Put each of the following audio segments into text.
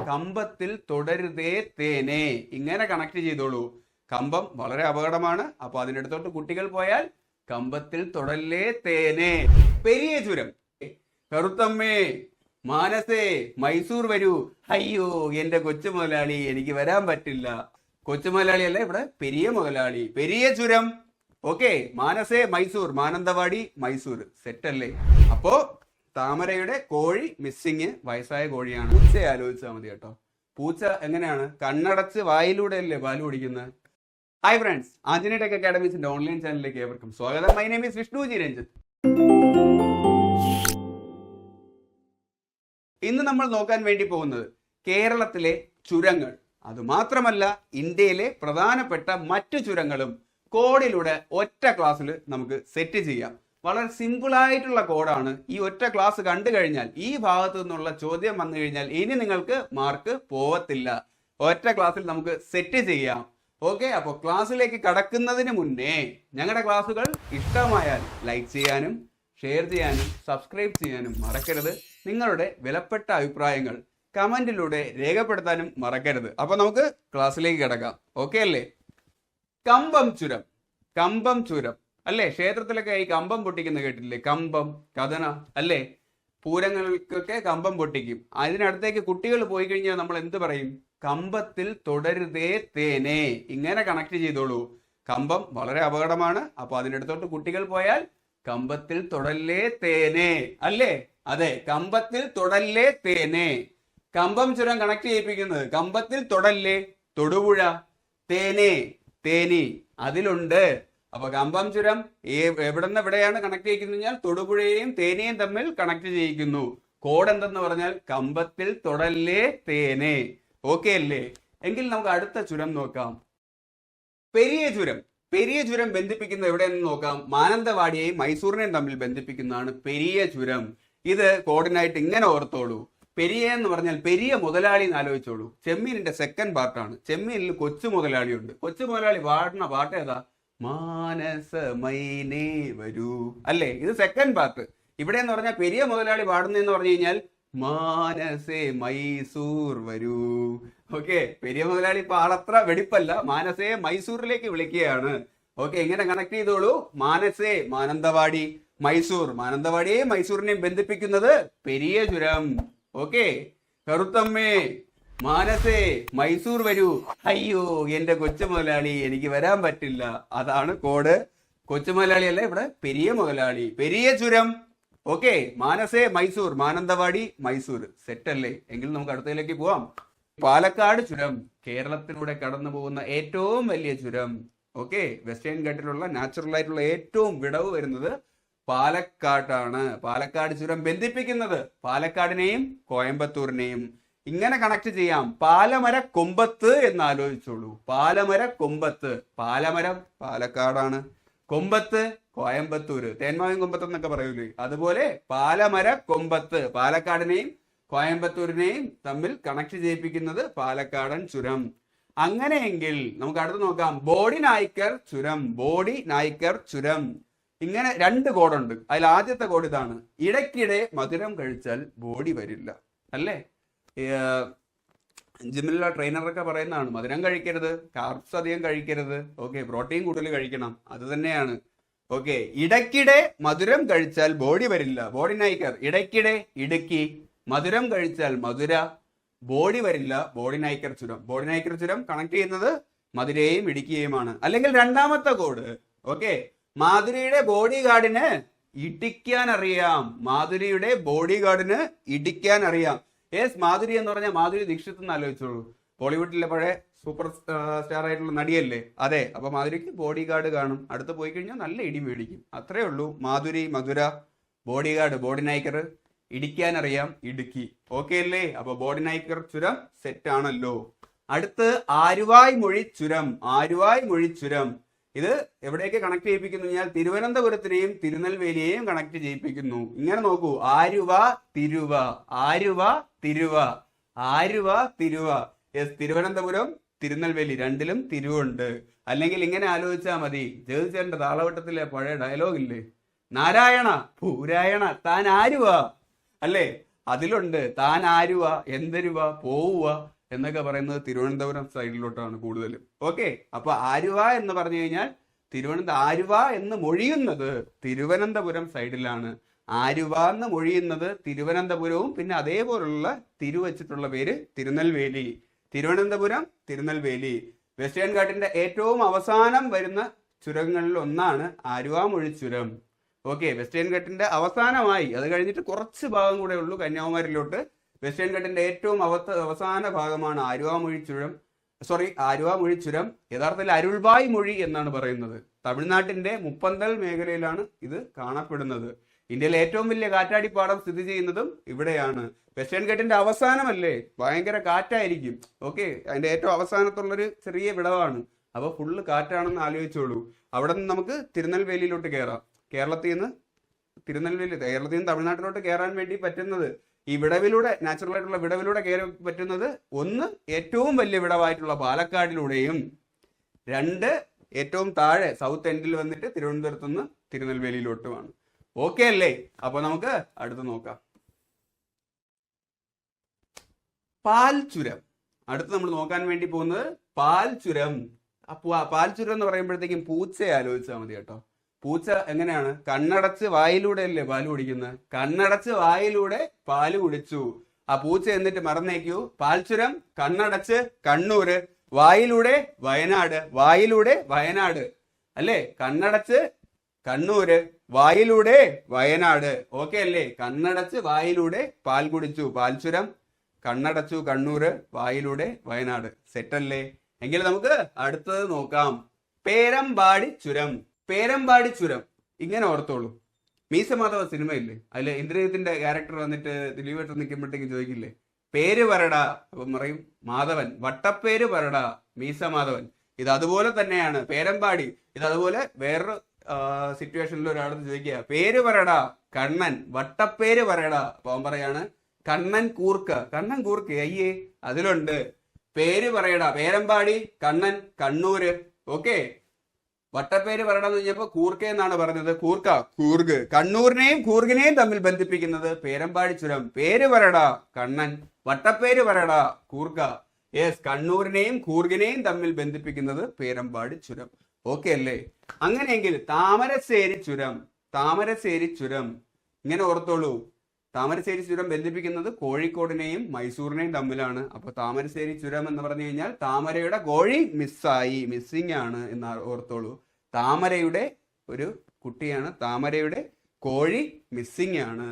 കമ്പത്തിൽ തുടരുതേ തേനെ. ഇങ്ങനെ കണക്ട് ചെയ്തോളൂ. കമ്പം വളരെ അപകടമാണ്. അപ്പൊ അതിനടുത്തോട്ട് കുട്ടികൾ പോയാൽ കമ്പത്തിൽ തൊടല്ലേ തേനെ. പെരിയ ചുരം. കറുത്തമ്മേ, മാനസേ, മൈസൂർ വരൂ. അയ്യോ എന്റെ കൊച്ചു മുതലാളി, എനിക്ക് വരാൻ പറ്റില്ല. കൊച്ചു മുതലാളി അല്ല, ഇവിടെ പെരിയ മുതലാളി. പെരിയ ചുരം. ഓക്കെ, മാനസേ മൈസൂർ, മാനന്തവാടി മൈസൂർ. സെറ്റ് അല്ലേ? അപ്പോ താമരയുടെ കോഴി മിസ്സിങ് വയസ്സായ കോഴിയാണ്. പൂച്ചയെ ആലോചിച്ചാൽ മതി കേട്ടോ. പൂച്ച എങ്ങനെയാണ്? കണ്ണടച്ച് വായിലൂടെ അല്ലേ പാല് കുടിക്കുന്നത്. ഹായ് ഫ്രണ്ട്സ്, ആഞ്ജനേയ ടെക് അക്കാഡമീസിന്റെ ഓൺലൈൻ ചാനലിലേക്ക് ഏവർക്കും സ്വാഗതം. My name is Vishnuji Ranjith. ഇന്ന് നമ്മൾ നോക്കാൻ വേണ്ടി പോകുന്നത് കേരളത്തിലെ ചുരങ്ങൾ. അതുമാത്രമല്ല, ഇന്ത്യയിലെ പ്രധാനപ്പെട്ട മറ്റു ചുരങ്ങളും കോഡിലൂടെ ഒറ്റ ക്ലാസ്സിൽ നമുക്ക് സെറ്റ് ചെയ്യാം. വളരെ സിമ്പിൾ ആയിട്ടുള്ള കോഡാണ്. ഈ ഒറ്റ ക്ലാസ് കണ്ടു കഴിഞ്ഞാൽ, ഈ ഭാഗത്തു നിന്നുള്ള ചോദ്യം വന്നു കഴിഞ്ഞാൽ ഇനി നിങ്ങൾക്ക് മാർക്ക് പോവത്തില്ല. ഒറ്റ ക്ലാസ്സിൽ നമുക്ക് സെറ്റ് ചെയ്യാം. ഓക്കെ, അപ്പോൾ ക്ലാസ്സിലേക്ക് കടക്കുന്നതിന് മുന്നേ ഞങ്ങളുടെ ക്ലാസ്സുകൾ ഇഷ്ടമായാൽ ലൈക്ക് ചെയ്യാനും ഷെയർ ചെയ്യാനും സബ്സ്ക്രൈബ് ചെയ്യാനും മറക്കരുത്. നിങ്ങളുടെ വിലപ്പെട്ട അഭിപ്രായങ്ങൾ കമന്റിലൂടെ രേഖപ്പെടുത്താനും മറക്കരുത്. അപ്പോൾ നമുക്ക് ക്ലാസ്സിലേക്ക് കിടക്കാം. ഓക്കെ അല്ലേ? കമ്പം ചുരം. കമ്പം ചുരം അല്ലേ? ക്ഷേത്രത്തിലൊക്കെ ഈ കമ്പം പൊട്ടിക്കുന്ന കേട്ടില്ലേ? കമ്പം, കഥന അല്ലേ? പൂരങ്ങൾക്കൊക്കെ കമ്പം പൊട്ടിക്കും. അതിനടുത്തേക്ക് കുട്ടികൾ പോയി കഴിഞ്ഞാൽ നമ്മൾ എന്ത് പറയും? കമ്പത്തിൽ തുടരുതേ തേനെ. ഇങ്ങനെ കണക്ട് ചെയ്തോളൂ. കമ്പം വളരെ അപകടമാണ്. അപ്പൊ അതിനടുത്തോട്ട് കുട്ടികൾ പോയാൽ കമ്പത്തിൽ തൊടല്ലേ തേനെ അല്ലേ? അതെ, കമ്പത്തിൽ തൊടല്ലേ തേനെ. കമ്പം ചുരം കണക്ട് ചെയ്യിപ്പിക്കുന്നത് കമ്പത്തിൽ തൊടല്ലേ, തൊടുപുഴ, തേനെ, തേനി അതിലുണ്ട്. അപ്പൊ കമ്പം ചുരം എവിടെന്ന് എവിടെയാണ് കണക്ട് ചെയ്യിക്കുന്നത് കഴിഞ്ഞാൽ തൊടുപുഴയെയും തേനിയും തമ്മിൽ കണക്ട് ചെയ്യിക്കുന്നു. കോഡ് എന്തെന്ന് പറഞ്ഞാൽ കമ്പത്തിൽ തൊടല്ലേ തേനെ. ഓക്കെ അല്ലേ? എങ്കിൽ നമുക്ക് അടുത്ത ചുരം നോക്കാം. പെരിയ ചുരം. പെരിയ ചുരം ബന്ധിപ്പിക്കുന്നത് എവിടെയെന്ന് നോക്കാം. മാനന്തവാടിയെയും മൈസൂറിനെയും തമ്മിൽ ബന്ധിപ്പിക്കുന്നതാണ് പെരിയ ചുരം. ഇത് കോഡിനായിട്ട് ഇങ്ങനെ ഓർത്തോളൂ. പെരിയ എന്ന് പറഞ്ഞാൽ പെരിയ മുതലാളി എന്ന് ആലോചിച്ചോളൂ. ചെമ്മീനിന്റെ സെക്കൻഡ് പാർട്ടാണ്. ചെമ്മീനിൽ കൊച്ചു മുതലാളിയുണ്ട്. കൊച്ചു മുതലാളി പാടുന്ന പാട്ട് ഏതാ? മാനസമൈനേ വരൂ അല്ലേ? ഇത് സെക്കൻഡ് പാർട്ട്. ഇവിടെ എന്ന് പറഞ്ഞാൽ പെരിയ മുതലാളി പാടുന്നതെന്ന് പറഞ്ഞു കഴിഞ്ഞാൽ മാനസേ മൈസൂർ വരൂ. ഓക്കെ, പെരിയ മുതലാളി പാടത്ര വെടിപ്പല്ല. മാനസയെ മൈസൂരിലേക്ക് വിളിക്കുകയാണ്. ഓക്കെ, ഇങ്ങനെ കണക്ട് ചെയ്തോളൂ. മാനസേ മാനന്തവാടി, മൈസൂർ, മാനന്തവാടിയെയും മൈസൂരിനെയും ബന്ധിപ്പിക്കുന്നത് പെരിയ ചുരം. ഓക്കെ, കറുത്തമ്മേ, മാനസേ മൈസൂർ വരൂ. അയ്യോ എന്റെ കൊച്ചു മുതലാളി, എനിക്ക് വരാൻ പറ്റില്ല. അതാണ് കോഡ്. കൊച്ചു മുതലാളി അല്ല, ഇവിടെ പെരിയ മുതലാളി. പെരിയ ചുരം. ഓക്കെ, മാനസേ മൈസൂർ, മാനന്തവാടി മൈസൂർ. സെറ്റ് അല്ലേ? എങ്കിൽ നമുക്ക് അടുത്തതിലേക്ക് പോവാം. പാലക്കാട് ചുരം കേരളത്തിലൂടെ കടന്നു പോകുന്ന ഏറ്റവും വലിയ ചുരം. ഓക്കെ, വെസ്റ്റേൺ ഘട്ടിലുള്ള നാച്ചുറൽ ആയിട്ടുള്ള ഏറ്റവും വിടവ് വരുന്നത് പാലക്കാട്ടാണ്. പാലക്കാട് ചുരം ബന്ധിപ്പിക്കുന്നത് പാലക്കാടിനെയും കോയമ്പത്തൂരിനെയും. ഇങ്ങനെ കണക്ട് ചെയ്യാം. പാലമര കൊമ്പത്ത് എന്ന് ആലോചിച്ചോളൂ. പാലമര കൊമ്പത്ത്. പാലമരം പാലക്കാടാണ്, കൊമ്പത്ത് കോയമ്പത്തൂര്. തേന്മാവിൻ കൊമ്പത്ത് എന്നൊക്കെ പറയൂലേ, അതുപോലെ പാലമര കൊമ്പത്ത്. പാലക്കാടിനെയും കോയമ്പത്തൂരിനെയും തമ്മിൽ കണക്ട് ചെയ്യിപ്പിക്കുന്നത് പാലക്കാടൻ ചുരം. അങ്ങനെയെങ്കിൽ നമുക്ക് അടുത്ത് നോക്കാം. ബോഡി നായ്ക്കർ ചുരം. ബോഡി നായ്ക്കർ ചുരം. ഇങ്ങനെ രണ്ട് കോഡുണ്ട്. അതിൽ ആദ്യത്തെ കോഡ് ഇതാണ്. ഇടയ്ക്കിടെ മധുരം കഴിച്ചാൽ ബോഡി വരില്ല അല്ലേ? ജിമ്മിലുള്ള ട്രെയിനറൊക്കെ പറയുന്നതാണ് മധുരം കഴിക്കരുത്, കാർബ്സ് അധികം കഴിക്കരുത്. ഓക്കെ, പ്രോട്ടീൻ കൂടുതൽ കഴിക്കണം. അത് തന്നെയാണ്. ഓക്കെ, ഇടയ്ക്കിടെ മധുരം കഴിച്ചാൽ ബോഡി വരില്ല. ബോഡി നായ്ക്കർ. ഇടയ്ക്കിടെ ഇടുക്കി, മധുരം കഴിച്ചാൽ മധുര, ബോഡി വരില്ല. ബോഡി നായ്ക്കർ ചുരം. ബോഡി നായ്ക്കർ ചുരം കണക്ട് ചെയ്യുന്നത് മധുരയെയും ഇടുക്കിയെയുമാണ്. അല്ലെങ്കിൽ രണ്ടാമത്തെ കോഡ്. ഓക്കെ, മാധുരിയുടെ ബോഡി ഗാർഡിന് ഇടിക്കാൻ അറിയാം. മാധുരിയുടെ ബോഡി ഗാർഡിന് ഇടിക്കാൻ അറിയാം. യെസ്, മാധുരി എന്ന് പറഞ്ഞാൽ മാധുരി ദീക്ഷിത് എന്ന് ആലോചിച്ചോളൂ. ബോളിവുഡിലെ പഴയ സൂപ്പർ സ്റ്റാർ ആയിട്ടുള്ള നടിയല്ലേ? അതെ, അപ്പൊ മാധുരിക്ക് ബോഡി ഗാർഡ് കാണും. അടുത്ത് പോയി കഴിഞ്ഞാൽ നല്ല ഇടി മേടിക്കും. അത്രേ ഉള്ളൂ. മാധുരി, മധുര, ബോഡി ഗാർഡ്, ബോഡി നായ്ക്കർ, ഇടിക്കാൻ അറിയാം, ഇടുക്കി. ഓക്കെ അല്ലേ? അപ്പൊ ബോഡി നായ്ക്കർ ചുരം സെറ്റ് ആണല്ലോ. അടുത്ത് ആരുവായ് മൊഴി ചുരം. ആരുവായ് മൊഴി ചുരം. ഇത് എവിടേക്ക് കണക്ട് ചെയ്യിപ്പിക്കുന്നു കഴിഞ്ഞാൽ തിരുവനന്തപുരത്തിനെയും തിരുനെൽവേലിയെയും കണക്ട് ചെയ്യിപ്പിക്കുന്നു. ഇങ്ങനെ നോക്കൂ. ആരുവ തിരുവ, ആരുവ തിരുവ, ആരുവ തിരുവ. യെസ്, തിരുവനന്തപുരം തിരുനെൽവേലി രണ്ടിലും തിരുവുണ്ട്. അല്ലെങ്കിൽ ഇങ്ങനെ ആലോചിച്ചാൽ മതി. ജഗതിച്ചേട്ടന്റെ താളവട്ടത്തിലെ പഴയ ഡയലോഗ് ഇല്ലേ? നാരായണ പൂരായണ താൻ ആരുവാ അല്ലേ? അതിലുണ്ട് താൻ ആരുവ, എന്തരുവ, പോവുക എന്നൊക്കെ പറയുന്നത് തിരുവനന്തപുരം സൈഡിലോട്ടാണ് കൂടുതലും. ഓക്കെ, അപ്പൊ ആരുവ എന്ന് പറഞ്ഞു കഴിഞ്ഞാൽ ആരുവ എന്ന് മൊഴിയുന്നത് തിരുവനന്തപുരം സൈഡിലാണ്. ആരുവ എന്ന് മൊഴിയുന്നത് തിരുവനന്തപുരവും പിന്നെ അതേപോലുള്ള തിരുവച്ചിട്ടുള്ള പേര് തിരുനെൽവേലി. തിരുവനന്തപുരം, തിരുനെൽവേലി. വെസ്റ്റേൺ ഘാട്ടിന്റെ ഏറ്റവും അവസാനം വരുന്ന ചുരങ്ങളിൽ ഒന്നാണ് ആലുവാമൊഴി ചുരം. ഓക്കെ, വെസ്റ്റേൺ ഘട്ടിന്റെ അവസാനമായി, അത് കഴിഞ്ഞിട്ട് കുറച്ച് ഭാഗം കൂടെ ഉള്ളൂ കന്യാകുമാരിയിലോട്ട്. വെസ്റ്റേൺ ഘട്ടിന്റെ ഏറ്റവും അവസാന ഭാഗമാണ് ആലുവാമൊഴി ചുരം. ആലുവാമൊഴി ചുരം. യഥാർത്ഥത്തിൽ അരുൾവായ് മൊഴി എന്നാണ് പറയുന്നത്. തമിഴ്നാട്ടിന്റെ മുപ്പന്തൽ മേഖലയിലാണ് ഇത് കാണപ്പെടുന്നത്. ഇന്ത്യയിലെ ഏറ്റവും വലിയ കാറ്റാടിപ്പാടം സ്ഥിതി ചെയ്യുന്നതും ഇവിടെയാണ്. വെസ്റ്റേൺ ഘട്ടിന്റെ അവസാനമല്ലേ, ഭയങ്കര കാറ്റായിരിക്കും. ഓക്കെ, അതിന്റെ ഏറ്റവും അവസാനത്തുള്ളൊരു ചെറിയ വിടവാണ്. അപ്പൊ ഫുള്ള് കാറ്റാണെന്ന് ആലോചിച്ചോളൂ. അവിടെ നിന്ന് നമുക്ക് തിരുനെൽവേലിയിലോട്ട് കയറാം. കേരളത്തിൽ നിന്ന് തമിഴ്നാട്ടിലോട്ട് കയറാൻ വേണ്ടി പറ്റുന്നത് ഈ വിടവിലൂടെ, നാച്ചുറൽ ആയിട്ടുള്ള വിടവിലൂടെ കയറി പറ്റുന്നത് ഒന്ന് ഏറ്റവും വലിയ വിടവായിട്ടുള്ള പാലക്കാടിലൂടെയും, രണ്ട് ഏറ്റവും താഴെ സൗത്ത് എൻഡിൽ വന്നിട്ട് തിരുവനന്തപുരത്ത് നിന്ന് തിരുനെൽവേലിയിലോട്ടുമാണ്. ഓക്കെ അല്ലേ? അപ്പൊ നമുക്ക് അടുത്ത് നോക്കാം. പാൽ ചുരം. അടുത്ത് നമ്മൾ നോക്കാൻ വേണ്ടി പോകുന്നത് പാൽ ചുരം. പാൽ ചുരം എന്ന് പറയുമ്പോഴത്തേക്കും പൂച്ചയെ ആലോചിച്ചാൽ മതി കേട്ടോ. പൂച്ച എങ്ങനെയാണ്? കണ്ണടച്ച് വായിലൂടെ അല്ലേ പാല് കുടിക്കുന്നത്? കണ്ണടച്ച് വായിലൂടെ പാല് കുടിച്ചു. ആ പൂച്ച എന്നിട്ട് മറന്നേക്കൂ. പാൽച്ചുരം, കണ്ണടച്ച് കണ്ണൂര്, വായിലൂടെ വയനാട്. വായിലൂടെ വയനാട് അല്ലേ? കണ്ണടച്ച് കണ്ണൂര്, വായിലൂടെ വയനാട്. ഓക്കെ അല്ലേ? കണ്ണടച്ച് വായിലൂടെ പാൽ കുടിച്ചു. പാൽച്ചുരം, കണ്ണടച്ചു കണ്ണൂര്, വായിലൂടെ വയനാട്. സെറ്റല്ലേ? എങ്കിൽ നമുക്ക് അടുത്തത് നോക്കാം. പേരമ്പാടി ചുരം. പേരമ്പാടി ചുരം ഇങ്ങനെ ഓർത്തോളൂ. മീശമാധവ സിനിമയില്ലേ, അതില് ഇന്ദ്രജിത്തിന്റെ ക്യാരക്ടർ വന്നിട്ട് ദിലീപേട്ടൻ നിൽക്കുമ്പോഴത്തേക്കും ചോദിക്കില്ലേ പേര് പറടാ, അപ്പം പറയും മാധവൻ, വട്ടപ്പേര് പറടാ മീശമാധവൻ. ഇത് അതുപോലെ തന്നെയാണ് പേരമ്പാടി. ഇത് അതുപോലെ വേറൊരു സിറ്റുവേഷനിൽ ഒരാളത്ത് ചോദിക്കുക പേര് പറടാ കണ്ണൻ, വട്ടപ്പേര് പറയടാ. അപ്പൊ അവൻ പറയാണ് കണ്ണൻ കൂർക്ക. കണ്ണൻ കൂർക്ക അയ്യേ അതിലുണ്ട്. പേര് പറയടാ പേരമ്പാടി, കണ്ണൻ, കണ്ണൂര്. ഓക്കെ, വട്ടപ്പേര് പറയണമെന്ന് കഴിഞ്ഞപ്പോ കൂർക്ക എന്നാണ് പറഞ്ഞത്. കൂർക്ക, കൂർഗ്. കണ്ണൂരിനെയും കൂർഗിനെയും തമ്മിൽ ബന്ധിപ്പിക്കുന്നത് പേരമ്പാടി ചുരം. പേര് പറയടാ കണ്ണൻ, വട്ടപ്പേര് പറയടാ കൂർക്ക. യെസ്, കണ്ണൂരിനെയും കൂർഗിനെയും തമ്മിൽ ബന്ധിപ്പിക്കുന്നത് പേരമ്പാടി ചുരം. ഓക്കെ അല്ലേ? അങ്ങനെയെങ്കിൽ താമരശ്ശേരി ചുരം. താമരശ്ശേരി ചുരം ഇങ്ങനെ ഓർത്തോളൂ. താമരശ്ശേരി ചുരം ബന്ധിപ്പിക്കുന്നത് കോഴിക്കോടിനെയും മൈസൂറിനെയും തമ്മിലാണ്. അപ്പൊ താമരശ്ശേരി ചുരം എന്ന് പറഞ്ഞു കഴിഞ്ഞാൽ താമരയുടെ കോഴി മിസ്സിംഗ് ആണ് എന്ന് ഓർത്തോളൂ. താമരയുടെ ഒരു കുട്ടിയാണ്, താമരയുടെ കോഴി മിസ്സിംഗ് ആണ്.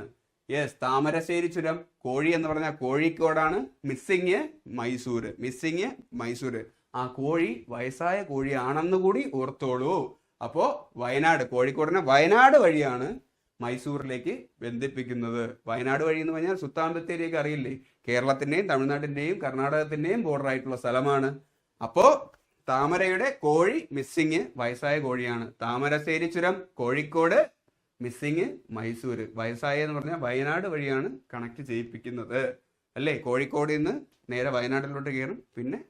യെസ്, താമരശ്ശേരി ചുരം. കോഴി എന്ന് പറഞ്ഞാൽ കോഴിക്കോടാണ്, മിസ്സിങ് മൈസൂര്. ആ കോഴി വയസ്സായ കോഴിയാണെന്ന് കൂടി ഓർത്തോളൂ. അപ്പോ വയനാട്, കോഴിക്കോടിനെ വയനാട് വഴിയാണ് മൈസൂരിലേക്ക് ബന്ധിപ്പിക്കുന്നത്. വയനാട് വഴി എന്ന് പറഞ്ഞാൽ സുൽത്താൻ ബത്തേരിയൊക്കെ അറിയില്ലേ? കേരളത്തിന്റെയും തമിഴ്നാട്ടിന്റെയും കർണാടകത്തിന്റെയും ബോർഡർ ആയിട്ടുള്ള സ്ഥലമാണ്. അപ്പോ താമരയുടെ കോഴി മിസ്സിങ് വയസ്സായ കോഴിയാണ്. താമരശ്ശേരി ചുരം കോഴിക്കോട്, മിസ്സിങ് മൈസൂര്. വയസ്സായ എന്ന് പറഞ്ഞാൽ വയനാട് വഴിയാണ് കണക്ട് ചെയ്യിപ്പിക്കുന്നത് അല്ലേ? കോഴിക്കോട് നിന്ന് നേരെ വയനാട്ടിലോട്ട് കയറും, പിന്നെ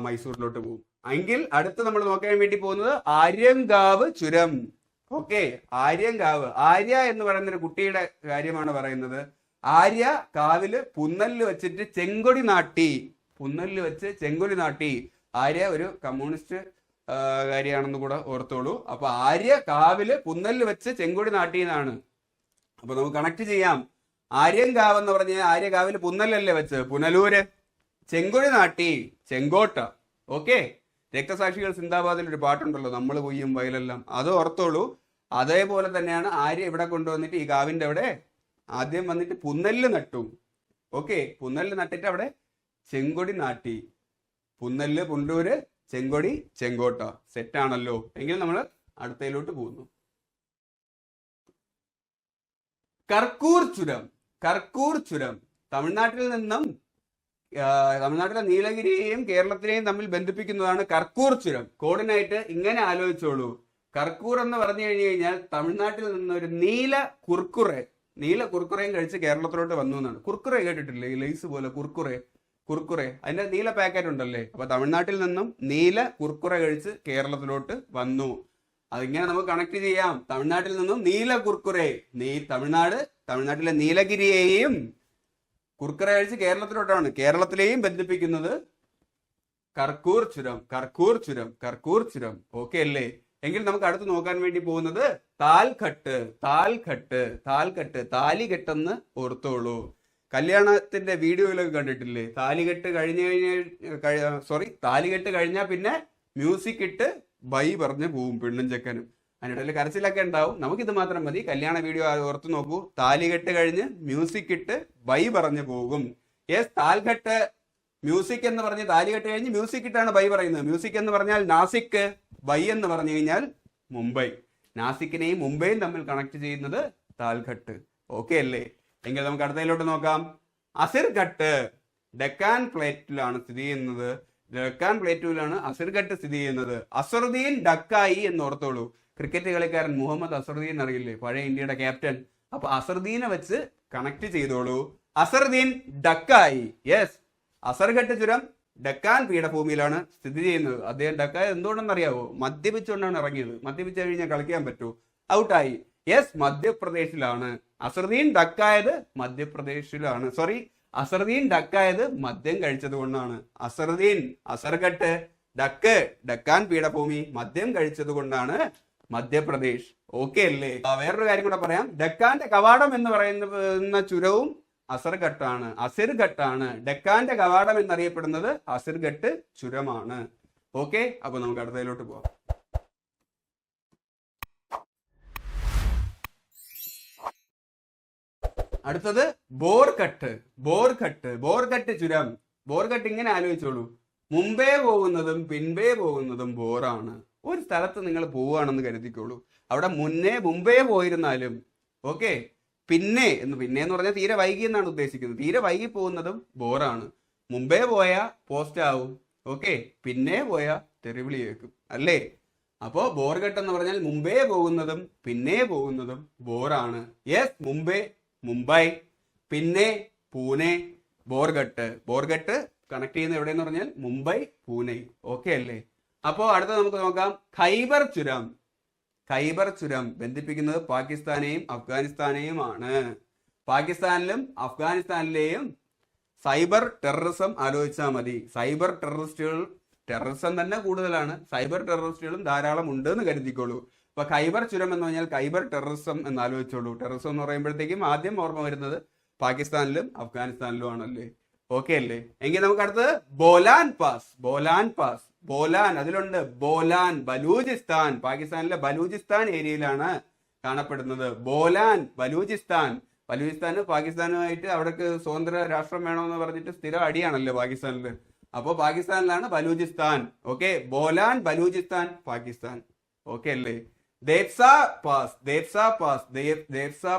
മൈസൂരിലോട്ട് പോകും. എങ്കിൽ അടുത്ത് നമ്മൾ നോക്കാൻ വേണ്ടി പോകുന്നത് ആര്യങ്കാവ് ചുരം. ഓക്കെ, ആര്യങ്കാവ്. ആര്യ എന്ന് പറയുന്ന ഒരു കുട്ടിയുടെ കാര്യമാണ് പറയുന്നത്. ആര്യ കാവില് പുന്നല്ല് വെച്ചിട്ട് ചെങ്കൊടി നാട്ടി. പുന്നല്ല് വെച്ച് ചെങ്കൊടി നാട്ടി. ആര്യ ഒരു കമ്മ്യൂണിസ്റ്റ് കാര്യമാണെന്ന് കൂടെ ഓർത്തോളൂ. അപ്പൊ ആര്യ കാവില് പുന്നല്ല് വെച്ച് ചെങ്കൊടി നാട്ടി എന്നാണ്. അപ്പൊ നമുക്ക് കണക്ട് ചെയ്യാം. ആര്യങ്കാവ് എന്ന് പറഞ്ഞാൽ ആര്യ കാവില് പുന്നല്ലല്ലേ വെച്ച്, പുനലൂര്. ചെങ്കൊടി നാട്ടി, ചെങ്കോട്ട. ഓക്കെ, രക്തസാക്ഷികൾ സിന്ദാബാദിൽ ഒരു പാട്ടുണ്ടല്ലോ, നമ്മൾ കൊയ്യും വയലെല്ലാം, അത് ഓർത്തോളൂ. അതേപോലെ തന്നെയാണ് ആര്യ ഇവിടെ കൊണ്ടുവന്നിട്ട് ഈ കാവിന്റെ അവിടെ ആദ്യം വന്നിട്ട് പുന്നല്ല് നട്ടു. ഓക്കെ, പുന്നല്ല് നട്ടിട്ട് അവിടെ ചെങ്കൊടി നാട്ടി. പുന്നല്ല് പുണ്ടൂര്, ചെങ്കൊടി ചെങ്കോട്ട. സെറ്റാണല്ലോ? എങ്കിൽ നമ്മൾ അടുത്തയിലോട്ട് പോകുന്നു. കർക്കൂർ ചുരം. കർക്കൂർ ചുരം തമിഴ്നാട്ടിൽ നിന്നും തമിഴ്നാട്ടിലെ നീലഗിരിയെയും കേരളത്തിനെയും തമ്മിൽ ബന്ധിപ്പിക്കുന്നതാണ് കർക്കൂർ ചുരം. കോർഡിനേറ്റ് ഇങ്ങനെ ആലോചിച്ചോളൂ. കർക്കൂർ എന്ന് പറഞ്ഞു കഴിഞ്ഞാൽ തമിഴ്നാട്ടിൽ നിന്ന് ഒരു നീല കുർക്കുറയും കഴിച്ച് കേരളത്തിലോട്ട് വന്നു എന്നാണ്. കുർക്കുറെ കേട്ടിട്ടില്ലേ? ഈ ലൈസ് പോലെ കുർക്കുറെ അതിന്റെ നീല പാക്കറ്റ് ഉണ്ടല്ലേ? അപ്പൊ തമിഴ്നാട്ടിൽ നിന്നും നീല കുർക്കുറ കഴിച്ച് കേരളത്തിലോട്ട് വന്നു. അതിങ്ങനെ നമുക്ക് കണക്ട് ചെയ്യാം. തമിഴ്നാട്ടിൽ നിന്നും നീല കുർക്കുറെ, തമിഴ്നാട്ടിലെ നീലഗിരിയെയും കുർക്കുറെ കഴിച്ച് കേരളത്തിലോട്ടാണ്, കേരളത്തിലെയും ബന്ധിപ്പിക്കുന്നത് കർക്കൂർ ചുരം. ഓക്കെ അല്ലേ? എങ്കിൽ നമുക്ക് അടുത്ത് നോക്കാൻ വേണ്ടി പോകുന്നത് താൽഘട്ട്. താലികെട്ടെന്ന് ഓർത്തോളൂ. കല്യാണത്തിന്റെ വീഡിയോയിലൊക്കെ കണ്ടിട്ടില്ലേ? താലികെട്ട് കഴിഞ്ഞാൽ പിന്നെ മ്യൂസിക് ഇട്ട് ബൈ പറഞ്ഞ് പോവും പെണ്ണും ചെക്കനും. അതിനിടയിൽ കരച്ചിലൊക്കെ ഉണ്ടാവും. നമുക്കിത് മാത്രം മതി. കല്യാണ വീഡിയോ ഓർത്ത് നോക്കൂ. താലികെട്ട് കഴിഞ്ഞ് മ്യൂസിക് ഇട്ട് ബൈ പറഞ്ഞു പോകും. യെസ്, താൽഘട്ട്. മ്യൂസിക് എന്ന് പറഞ്ഞ് താലികെട്ട് കഴിഞ്ഞ് മ്യൂസിക് ഇട്ടാണ് ബൈ പറയുന്നത്. മ്യൂസിക് എന്ന് പറഞ്ഞാൽ നാസിക്, ബൈ എന്ന് പറഞ്ഞു കഴിഞ്ഞാൽ മുംബൈ. നാസിക്കിനെയും മുംബൈയും തമ്മിൽ കണക്ട് ചെയ്യുന്നത് താൽഘട്ട്. ഓക്കെ അല്ലേ? എങ്കിൽ നമുക്ക് അടുത്തതിലോട്ട് നോക്കാം. അസിർഘട്ട് ഡെക്കാൻ പ്ലേറ്റിലാണ് സ്ഥിതി ചെയ്യുന്നത്. അസിർഘട്ട് സ്ഥിതി ചെയ്യുന്നത്. അസറുദ്ദീൻ ഡക്കായി എന്ന് ഓർത്തോളൂ. ക്രിക്കറ്റ് കളിക്കാരൻ മുഹമ്മദ് അസറുദ്ദീൻ അറിയില്ലേ, പഴയ ഇന്ത്യയുടെ ക്യാപ്റ്റൻ. അപ്പൊ അസറുദ്ദീനെ വെച്ച് കണക്ട് ചെയ്തോളൂ. അസറുദ്ദീൻ ഡക്കായി. യെസ്, അസർഘട്ട് ചുരം ഡക്കാൻ പീഠഭൂമിയിലാണ് സ്ഥിതി ചെയ്യുന്നത്. അദ്ദേഹം ഡക്കായ എന്തുകൊണ്ടെന്ന് അറിയാവോ? മദ്യപിച്ചുകൊണ്ടാണ് ഇറങ്ങിയത്. മദ്യപിച്ചു കഴിഞ്ഞാൽ കളിക്കാൻ പറ്റൂ? ഔട്ടായി. യെസ്, മധ്യപ്രദേശിലാണ്. അസറുദ്ദീൻ ഡക്കായത് മധ്യപ്രദേശിലാണ്. അസറുദ്ദീൻ ഡക്കായത് മദ്യം കഴിച്ചത് കൊണ്ടാണ്. അസർഘട്ട്, ഡക്കാൻ പീഠഭൂമി, മദ്യം കഴിച്ചത് കൊണ്ടാണ് മധ്യപ്രദേശ്. ഓക്കെ അല്ലേ? വേറൊരു കാര്യം കൂടെ പറയാം. ഡക്കാന്റെ കവാടം എന്ന് പറയുന്ന ചുരവും അസിർഘട്ടാണ്. ഡക്കാന്റെ കവാടം എന്നറിയപ്പെടുന്നത് അസിർഘട്ട് ചുരമാണ്. ഓക്കെ, അപ്പൊ നമുക്ക് അടുത്തതിലോട്ട് പോവാം. അടുത്തത് ബോർഘട്ട് ചുരം. ബോർഘട്ട് ഇങ്ങനെ ആലോചിച്ചോളൂ. മുമ്പേ പോകുന്നതും പിൻപേ പോകുന്നതും ബോറാണ്. ഒരു സ്ഥലത്ത് നിങ്ങൾ പോവുകയാണെന്ന് കരുതിക്കോളൂ. അവിടെ മുമ്പേ പോയിരുന്നാലും ഓക്കെ, പിന്നെ എന്ന് പറഞ്ഞാൽ തീരെ വൈകി എന്നാണ് ഉദ്ദേശിക്കുന്നത്. തീരെ വൈകി പോകുന്നതും ബോറാണ്. മുമ്പേ പോയാ പോസ്റ്റ് ആവും. ഓക്കെ, പിന്നെ പോയാ തെറിവിളി കേൾക്കും അല്ലേ? അപ്പോ ബോർഘട്ട് എന്ന് പറഞ്ഞാൽ മുമ്പേ പോകുന്നതും പിന്നെ പോകുന്നതും ബോറാണ്. യെസ്, മുംബൈ, പിന്നെ പൂനെ. ബോർഘട്ട് കണക്ട് ചെയ്യുന്ന എവിടെയെന്ന് പറഞ്ഞാൽ മുംബൈ, പൂനെ. ഓക്കെ അല്ലേ? അപ്പോ അടുത്ത നമുക്ക് നോക്കാം. ഖൈബർ ചുരം ബന്ധിപ്പിക്കുന്നത് പാകിസ്ഥാനെയും അഫ്ഗാനിസ്ഥാനെയുമാണ്. പാകിസ്ഥാനിലും അഫ്ഗാനിസ്ഥാനിലെയും സൈബർ ടെററിസം ആലോചിച്ചാൽ മതി. ടെററിസം തന്നെ കൂടുതലാണ്. സൈബർ ടെററിസ്റ്റുകളും ധാരാളം ഉണ്ട് എന്ന് കരുതിക്കോളൂ. അപ്പൊ ഖൈബർ ചുരം എന്ന് പറഞ്ഞാൽ ഖൈബർ ടെററിസം എന്ന് ആലോചിച്ചോളൂ. ടെററിസം എന്ന് പറയുമ്പോഴത്തേക്കും ആദ്യം ഓർമ്മ വരുന്നത് പാകിസ്ഥാനിലും അഫ്ഗാനിസ്ഥാനിലും ആണല്ലേ? ഓക്കെ അല്ലേ? എങ്കിൽ നമുക്ക് അടുത്തത് ബോലാൻ. അതിലുണ്ട് ബോലാൻ, ബലൂചിസ്ഥാൻ. പാകിസ്ഥാനിലെ ബലൂചിസ്ഥാൻ ഏരിയയിലാണ് കാണപ്പെടുന്നത്. ബലൂചിസ്ഥാന് പാകിസ്ഥാനുമായിട്ട് അവിടേക്ക് സ്വതന്ത്ര രാഷ്ട്രം വേണമെന്ന് പറഞ്ഞിട്ട് സ്ഥിരം അടിയാണല്ലോ പാകിസ്ഥാനില്. അപ്പൊ പാകിസ്ഥാനിലാണ് ബലൂചിസ്ഥാൻ. ഓക്കെ, ബലൂചിസ്ഥാൻ, പാകിസ്ഥാൻ. ഓക്കെ അല്ലേ? ദേവ്സാ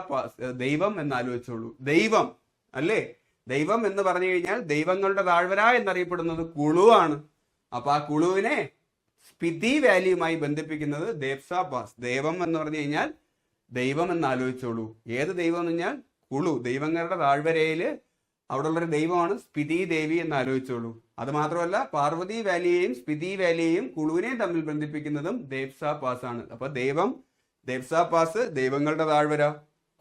പാസ്. ദൈവം എന്ന് ആലോചിച്ചോളൂ. ദൈവം അല്ലേ? ദൈവം എന്ന് പറഞ്ഞു കഴിഞ്ഞാൽ ദൈവങ്ങളുടെ താഴ്വര എന്നറിയപ്പെടുന്നത് കുളു ആണ്. അപ്പൊ ആ കുളുവിനെ സ്പിതി വാലിയുമായി ബന്ധിപ്പിക്കുന്നത് ദേവ്സാ പാസ്. ദൈവം എന്ന് പറഞ്ഞു കഴിഞ്ഞാൽ ദൈവം എന്ന് ആലോചിച്ചോളൂ. ഏത് ദൈവം എന്ന് പറഞ്ഞാൽ കുളു, ദൈവങ്ങളുടെ താഴ്വരയില് അവിടെ ഉള്ളൊരു ദൈവമാണ് സ്പിതി ദേവി എന്ന് ആലോചിച്ചോളൂ. അത് മാത്രമല്ല, പാർവതി വാലിയെയും സ്പിതി വാലിയെയും കുളുവിനെയും തമ്മിൽ ബന്ധിപ്പിക്കുന്നതും ദേവ്സാ പാസ് ആണ്. അപ്പൊ ദേവ്സാ പാസ് ദൈവങ്ങളുടെ താഴ്വര,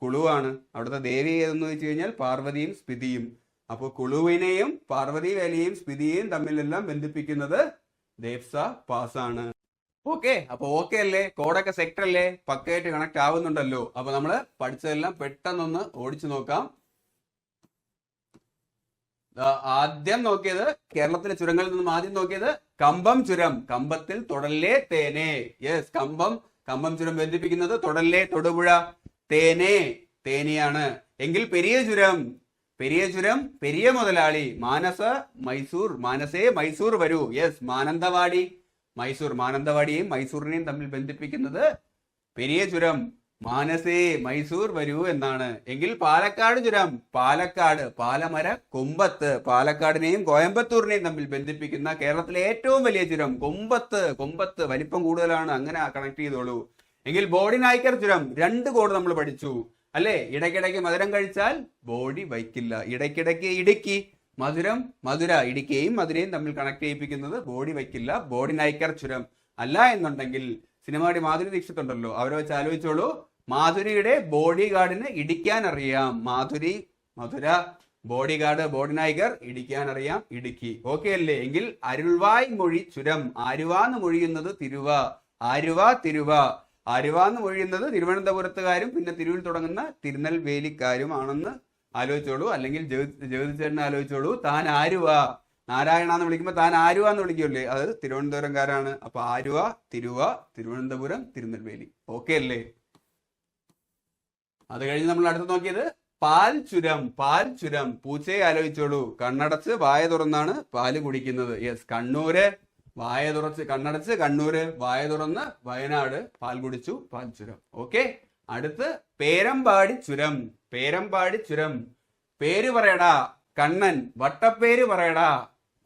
കുളുവാണ്. അവിടുത്തെ ദേവി ഏതെന്ന് വെച്ച് കഴിഞ്ഞാൽ പാർവതിയും സ്പിതിയും. അപ്പോൾ കുളുവിനെയും പാർവതി വാലിയെയും സ്പിതിയെയും തമ്മിലെല്ലാം ബന്ധിപ്പിക്കുന്നത് ദേവ്സാ പാസ് ആണ്. ഓക്കെ, അപ്പൊ ഓക്കെ അല്ലേ? കോഡൊക്കെ സെക്ടർ അല്ലേ? പക്കയായിട്ട് കണക്ട് ആവുന്നുണ്ടല്ലോ. അപ്പൊ നമ്മള് പഠിച്ചതെല്ലാം പെട്ടെന്നൊന്ന് ഓടിച്ചു നോക്കാം. ആദ്യം നോക്കിയത് കേരളത്തിലെ ചുരങ്ങളിൽ നിന്നും ആദ്യം നോക്കിയത് കമ്പം ചുരം. കമ്പത്തിൽ തൊടല്ലേ തേനെ. യെസ്, കമ്പം ചുരം ബന്ധിപ്പിക്കുന്നത് തൊടല്ലേ തൊടുപുഴ, തേനെയാണ്. എങ്കിൽ പെരിയ ചുരം പെരിയ മുതലാളി, മാനസേ മൈസൂർ വരൂ. യെസ്, മാനന്തവാടിയെയും മൈസൂറിനെയും തമ്മിൽ ബന്ധിപ്പിക്കുന്നത് പെരിയ ചുരം, മാനസേ മൈസൂർ വരൂ എന്നാണ്. എങ്കിൽ പാലക്കാട് ചുരം, പാലമര കൊമ്പത്ത്, പാലക്കാടിനെയും കോയമ്പത്തൂരിനെയും തമ്മിൽ ബന്ധിപ്പിക്കുന്ന കേരളത്തിലെ ഏറ്റവും വലിയ ചുരം കൊമ്പത്ത് വലിപ്പം കൂടുതലാണ്, അങ്ങനെ കണക്ട് ചെയ്തോളൂ. എങ്കിൽ ബോഡി നായ്ക്കർ ചുരം, 2 കോഡ് നമ്മൾ പഠിച്ചു അല്ലെ? ഇടയ്ക്കിടയ്ക്ക് മധുരം കഴിച്ചാൽ ബോഡി വയ്ക്കില്ല. ഇടയ്ക്കിടയ്ക്ക് ഇടുക്കി, മധുര, ഇടുക്കിയെയും മധുരയും തമ്മിൽ കണക്ട് ചെയ്യിപ്പിക്കുന്നത് ബോഡി വയ്ക്കില്ല, ബോഡി നായ്ക്കർ ചുരം. അല്ല എന്നുണ്ടെങ്കിൽ സിനിമാടി മാധുരി ദീക്ഷിത് ഉണ്ടല്ലോ, അവരെ വെച്ച് ആലോചിച്ചോളൂ. മാധുരിയുടെ ബോഡി ഗാർഡിന് ഇടിക്കാൻ അറിയാം. മധുര ബോഡി ഗാർഡ് ബോഡി നായികർ ഇടിക്കാൻ അറിയാം, ഇടുക്കി. ഓക്കെ അല്ലേ? എങ്കിൽ അരുൾവായ് മൊഴി ചുരം. ആരുവാന്ന് മൊഴിയുന്നത് തിരുവ. ആരുവാന്ന് മൊഴിയുന്നത് തിരുവനന്തപുരത്തുകാരും പിന്നെ തിരുവിൽ തുടങ്ങുന്ന തിരുനെൽവേലിക്കാരും ആണെന്ന് ആലോചിച്ചോളൂ. അല്ലെങ്കിൽ ജഗതിച്ചേട്ടനെ ആലോചിച്ചോളൂ. താൻ ആരുവാ, നാരായണ എന്ന് വിളിക്കുമ്പോൾ താൻ ആരുവ എന്ന് വിളിക്കുമല്ലേ, അത് തിരുവനന്തപുരംകാരാണ്. അപ്പൊ ആരുവ, തിരുവനന്തപുരം, തിരുനെൽവേലി. ഓക്കെ അല്ലേ? അത് കഴിഞ്ഞ് നമ്മൾ അടുത്ത് നോക്കിയത് പാൽ ചുരം. പൂച്ചയെ ആലോചിച്ചോളൂ. കണ്ണടച്ച് വായ തുറന്നാണ് പാല് കുടിക്കുന്നത്. യെസ്, കണ്ണൂര് കണ്ണടച്ച് കണ്ണൂര്, വായ തുറന്ന് വയനാട്, പാൽ കുടിച്ചു, പാൽ ചുരം. ഓക്കെ. അടുത്ത് പേരമ്പാടി ചുരം. പേര് പറയടാ കണ്ണൻ, വട്ടപ്പേര് പറയടാ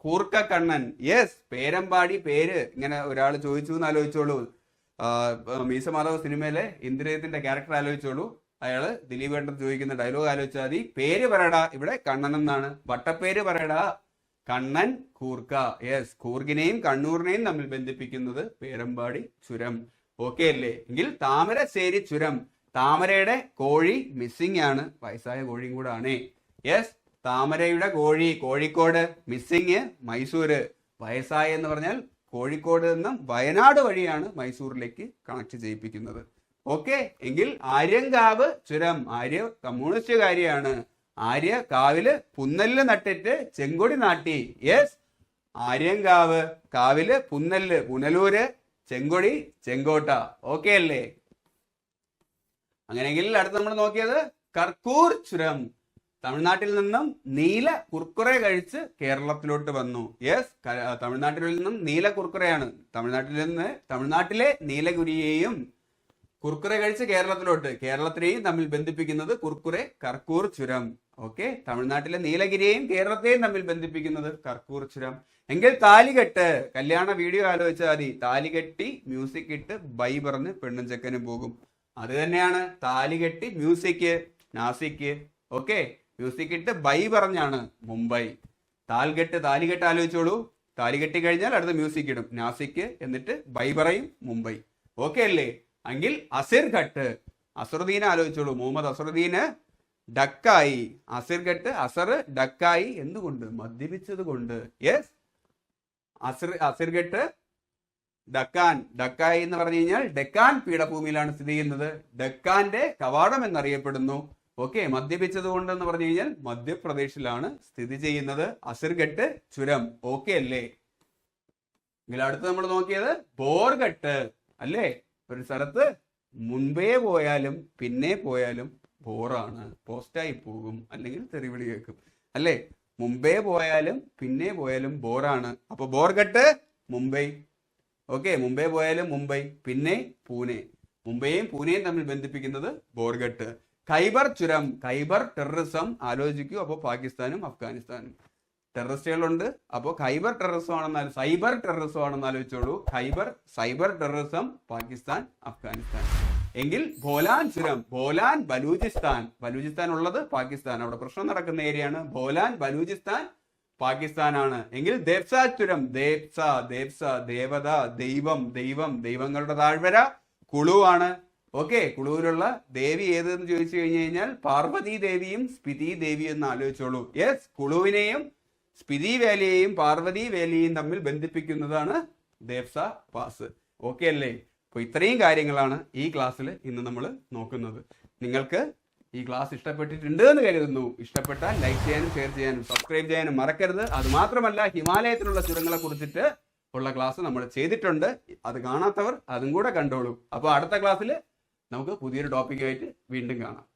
കൂർക്ക കണ്ണൻ. യെസ്, പേരമ്പാടി പേര് ഇങ്ങനെ ഒരാൾ ചോദിച്ചു എന്ന് ആലോചിച്ചോളൂ. മീശമാധവ് സിനിമയിലെ ഇന്ദ്രജിത്തിന്റെ ക്യാരക്ടർ ആലോചിച്ചോളൂ. അയാള് ദിലീപ് ഏട്ടൻ ചോദിക്കുന്ന ഡയലോഗ് ആലോചിച്ചാൽ മതി. പേര് പറയടാ, ഇവിടെ കണ്ണൻ എന്നാണ്. വട്ടപ്പേര് പറയടാ കണ്ണൻ, കൂർക്ക. യെസ്, കൂർഗിനെയും കണ്ണൂരിനെയും തമ്മിൽ ബന്ധിപ്പിക്കുന്നത് പേരമ്പാടി ചുരം. ഓക്കെ അല്ലേ? എങ്കിൽ താമരശ്ശേരി ചുരം. താമരയുടെ കോഴി മിസ്സിംഗ് ആണ്, വയസ്സായ കോഴിയും കൂടെ ആണ്. യെസ്, താമരയുടെ കോഴി കോഴിക്കോട്, മിസ്സിങ് മൈസൂര്. വയസ്സായ എന്ന് പറഞ്ഞാൽ കോഴിക്കോട് നിന്നും വയനാട് വഴിയാണ് മൈസൂരിലേക്ക് കണക്ട് ചെയ്യിപ്പിക്കുന്നത്. ഓക്കെ. എങ്കിൽ ആര്യങ്കാവ് ചുരം. ആര്യ കമ്മ്യൂണിസ്റ്റുകാരിയാണ്. ആര്യ കാവില് പുന്നല്ല് നട്ടിട്ട് ചെങ്കൊടി നാട്ടി. യെസ്, ആര്യങ്കാവ്, കാവില് പുന്നല്ല് പുനലൂര്, ചെങ്കൊടി ചെങ്കോട്ട. ഓക്കെ അല്ലേ? അങ്ങനെയെങ്കിൽ അടുത്ത് നമ്മൾ നോക്കിയത് കർക്കൂർ ചുരം. തമിഴ്നാട്ടിൽ നിന്നും നീല കുർക്കുറെ കഴിച്ച് കേരളത്തിലോട്ട് വന്നു. യെസ്, തമിഴ്നാട്ടിൽ നിന്നും നീല കുർക്കുറയാണ്. തമിഴ്നാട്ടിലെ നീലഗുരിയെയും കുർക്കുറെ കഴിച്ച് കേരളത്തിനെയും തമ്മിൽ ബന്ധിപ്പിക്കുന്നത് കർക്കൂർ ചുരം. ഓക്കെ. തമിഴ്നാട്ടിലെ നീലഗിരിയെയും കേരളത്തെയും തമ്മിൽ ബന്ധിപ്പിക്കുന്നത് കർക്കൂർ ചുരം. എങ്കിൽ താലികെട്ട്, കല്യാണ വീഡിയോ ആലോചിച്ചാൽ മതി. താലികെട്ടി മ്യൂസിക് ഇട്ട് ബൈ പറഞ്ഞ് പെണ്ണും ചെക്കനും പോകും. അത് തന്നെയാണ് താലികെട്ടി മ്യൂസിക്, നാസിക്. ഓക്കെ, മ്യൂസിക് ഇട്ട് ബൈ പറഞ്ഞാണ് മുംബൈ. താലികെട്ട് ആലോചിച്ചോളൂ. താലികെട്ടി കഴിഞ്ഞാൽ അടുത്ത മ്യൂസിക് ഇടും, നാസിക്, എന്നിട്ട് ബൈ പറയും, മുംബൈ. ഓക്കെ അല്ലേ? എങ്കിൽ അസിർഘട്ട്, അസറുദ്ദീനെ ആലോചിച്ചോളൂ. മുഹമ്മദ് അസറുദ്ദീന് ഡക്കായി. അസർ ഡക്കായി എന്തുകൊണ്ട്? മദ്യപിച്ചത് കൊണ്ട്. യെസ്, അസിർഘട്ട് ഡക്കായി എന്ന് പറഞ്ഞു കഴിഞ്ഞാൽ ഡെക്കാൻ പീഠഭൂമിയിലാണ് സ്ഥിതി ചെയ്യുന്നത്. ഡെക്കാന്റെ കവാടം എന്നറിയപ്പെടുന്നു. ഓക്കെ, മദ്യപിച്ചത് കൊണ്ട് എന്ന് പറഞ്ഞു കഴിഞ്ഞാൽ മധ്യപ്രദേശിലാണ് സ്ഥിതി ചെയ്യുന്നത് അസിർഘട്ട് ചുരം. ഓക്കെ അല്ലേ? എങ്കിൽ അടുത്ത് നമ്മൾ നോക്കിയത് ബോർഘട്ട് അല്ലേ? ഒരു സ്ഥലത്ത് മുൻപേ പോയാലും പിന്നെ പോയാലും ബോറാണ്, പോസ്റ്റായി പോകും, അല്ലെങ്കിൽ തെറിവിളി കേൾക്കും അല്ലേ? മുംബൈ പോയാലും പിന്നെ പോയാലും ബോറാണ്. അപ്പൊ ബോർഘട്ട് മുംബൈ. ഓക്കെ, മുംബൈ പോയാലും മുംബൈ, പിന്നെ പൂനെ. മുംബൈയും പൂനെയും തമ്മിൽ ബന്ധിപ്പിക്കുന്നത് ബോർഘട്ട്. ഖൈബർ ചുരം. ഖൈബർ ടെററിസം ആലോചിക്കൂ. അപ്പോൾ പാകിസ്ഥാനും അഫ്ഗാനിസ്ഥാനും ടെററിസ്റ്റുകളുണ്ട്. അപ്പോൾ ഖൈബർ ടെററിസം ആണെന്നാലും സൈബർ ടെററിസം ആണെന്ന് ആലോചിച്ചോളൂ. Cyber terrorism Pakistan Afghanistan. എങ്കിൽ ബോലാൻ ചുരം. ബോലാൻ ബലൂചിസ്ഥാൻ ഉള്ളത് പാകിസ്ഥാൻ, അവിടെ പ്രശ്നം നടക്കുന്ന ഏരിയയാണ്. ബോലാൻ ബലൂചിസ്ഥാൻ പാകിസ്ഥാനാണ്. എങ്കിൽ ദേവ്സ ചുരം. ദേവ്സ ദേവത, ദൈവങ്ങളുടെ താഴ്വര കുളുവാണ്. ഓക്കെ, കുളുവിലുള്ള ദേവി ഏതെന്ന് ചോദിച്ചു കഴിഞ്ഞാൽ പാർവതി ദേവിയും സ്പിതി ദേവിയും എന്ന് ആലോചിച്ചോളൂ. യെസ്, കുളുവിനെയും സ്പിതി വേലിയെയും പാർവതി വേലിയെയും തമ്മിൽ ബന്ധിപ്പിക്കുന്നതാണ് ദേവ്സ പാസ്. ഓക്കെ അല്ലേ? അപ്പോൾ ഇത്രയും കാര്യങ്ങളാണ് ഈ ക്ലാസ്സിൽ ഇന്ന് നമ്മൾ നോക്കുന്നത്. നിങ്ങൾക്ക് ഈ ക്ലാസ് ഇഷ്ടപ്പെട്ടിട്ടുണ്ട് എന്ന് കരുതുന്നു. ഇഷ്ടപ്പെട്ടാൽ ലൈക്ക് ചെയ്യാനും ഷെയർ ചെയ്യാനും സബ്സ്ക്രൈബ് ചെയ്യാനും മറക്കരുത്. അത് മാത്രമല്ല, ഹിമാലയത്തിലുള്ള ചുരങ്ങളെ കുറിച്ചിട്ട് ഉള്ള ക്ലാസ് നമ്മൾ ചെയ്തിട്ടുണ്ട്. അത് കാണാത്തവർ അതും കൂടെ കണ്ടോളൂ. അപ്പോൾ അടുത്ത ക്ലാസ്സിൽ നമുക്ക് പുതിയൊരു ടോപ്പിക്കായിട്ട് വീണ്ടും കാണാം.